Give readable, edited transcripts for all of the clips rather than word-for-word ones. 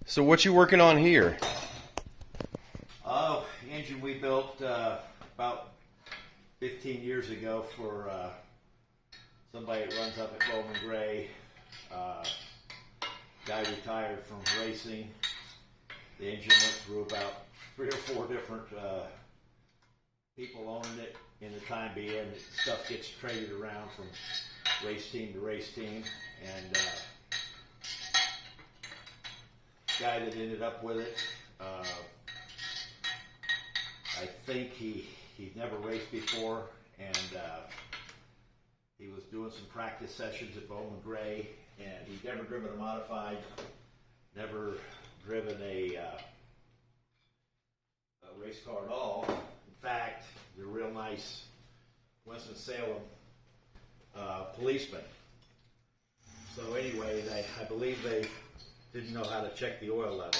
So what you working on here? Oh, the engine we built about 15 years ago for somebody that runs up at Bowman Gray. Guy retired from racing. The engine went through about 3 or 4 different people owning it. In the time being, stuff gets traded around from race team to race team, and guy that ended up with it, I think he'd never raced before, and he was doing some practice sessions at Bowman Gray, and he'd never driven a modified, never driven a race car at all. In fact, they're real nice Winston-Salem policemen. So anyway, I believe they didn't know how to check the oil level.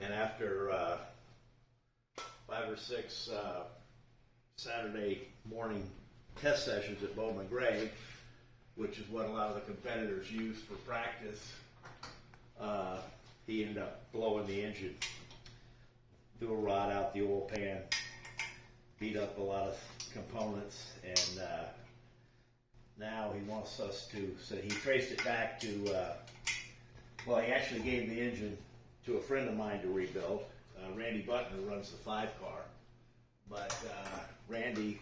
And after 5 or 6 Saturday morning test sessions at Bowman Gray, which is what a lot of the competitors use for practice, he ended up blowing the engine, threw a rod out the oil pan, beat up a lot of components, and now he wants us to, so he traced it back to, well, he actually gave the engine to a friend of mine to rebuild. Randy Butner runs the 5 car, but Randy,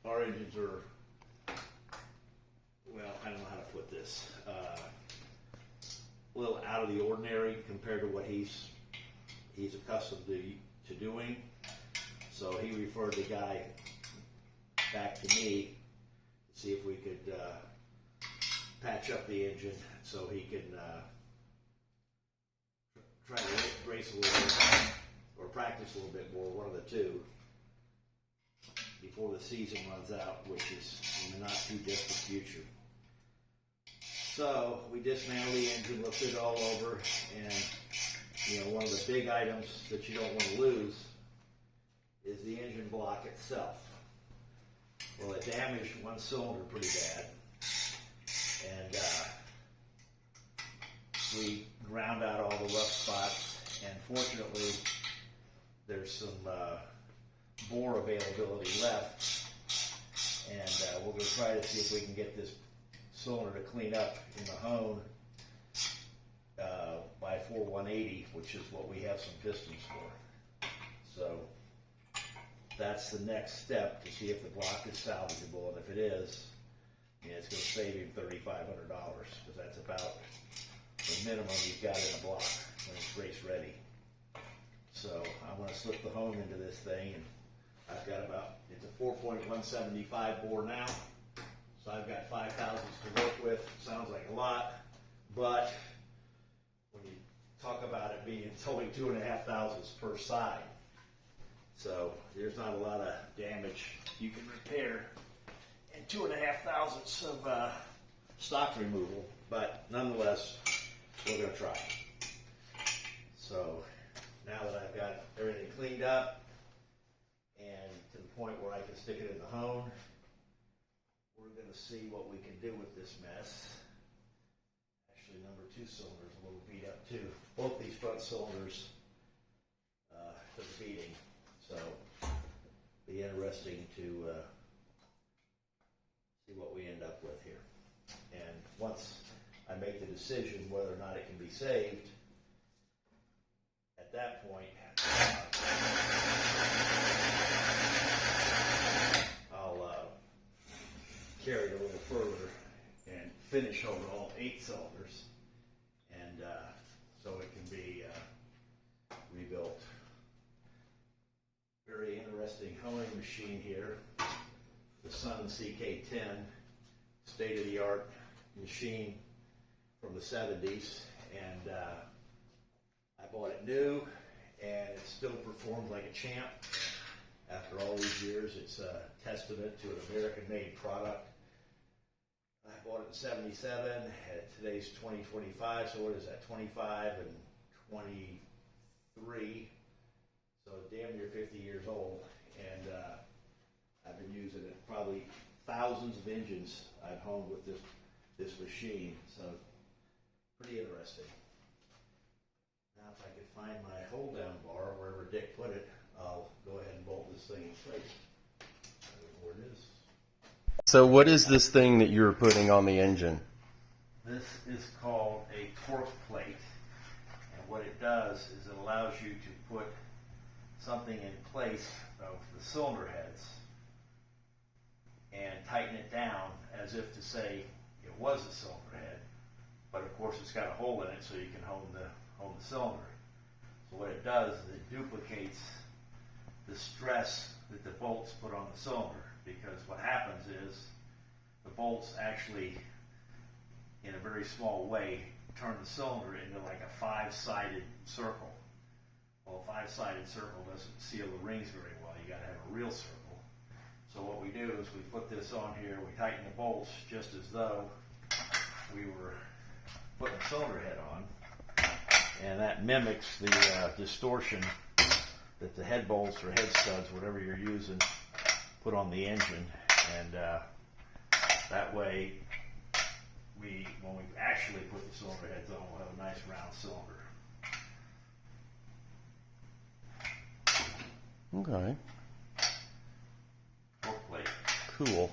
our engines are, well, I don't know how to put this, a little out of the ordinary compared to what he's accustomed to doing. So he referred the guy back to me to see if we could patch up the engine so he can try to race a little bit or practice a little bit more, one of the two, before the season runs out, which is in the not too distant future. So we dismantled the engine, looked it all over, and one of the big items that you don't want to lose is the engine block itself. Well, it damaged one cylinder pretty bad, and we ground out all the rough spots, and fortunately there's some bore availability left, and we're going to try to see if we can get this cylinder to clean up in the hone by 4180, which is what we have some pistons for. So that's the next step to see if the block is salvageable, and if it is, it's going to save him $3,500, because that's about the minimum you've got in a block when it's race ready. So I'm going to slip the hone into this thing, and I've got it's a 4.175 bore now, so I've got 5 thousandths to work with. Sounds like a lot, but when you talk about it being, it's only 2.5 thousandths per side. So there's not a lot of damage you can repair in 2.5 thousandths of stock removal, but nonetheless, we're going to try. So now that I've got everything cleaned up and to the point where I can stick it in the hone, we're going to see what we can do with this mess. Actually, number 2 cylinder's a little beat up too. Both these front cylinders took a beating. So be interesting to see what we end up with here. And once I make the decision whether or not it can be saved, at that point, I'll carry it a little further and finish over all 8 cylinders, and so it can be rebuilt. Very interesting honing machine here, the Sun CK10, state-of-the-art machine from the 70s, and I bought it new, and it still performs like a champ after all these years. It's a testament to an American-made product. I bought it in '77, today's 2025, so what is that, 25 and 23, so damn near 50 years old, and I've been using it probably thousands of engines I've honed with this machine, so pretty interesting. Now if I could find my hold down bar, wherever Dick put it, I'll go ahead and bolt this thing in place. I don't know where it is. So what is this thing that you're putting on the engine? This is called a torque plate, and what it does is it allows you to put something in place of the cylinder heads and tighten it down as if to say it was a cylinder head, but of course it's got a hole in it so you can hone the cylinder. So what it does is it duplicates the stress that the bolts put on the cylinder, because what happens is the bolts actually, in a very small way, turn the cylinder into like a five-sided circle. Well, a five-sided circle doesn't seal the rings very well. You got to have a real circle. So what we do is we put this on here, we tighten the bolts just as though we were putting a cylinder head on, and that mimics the distortion that the head bolts or head studs, whatever you're using, put on the engine, and that way when we actually put the cylinder heads on, we'll have a nice round cylinder. Okay. Torque plate. Cool.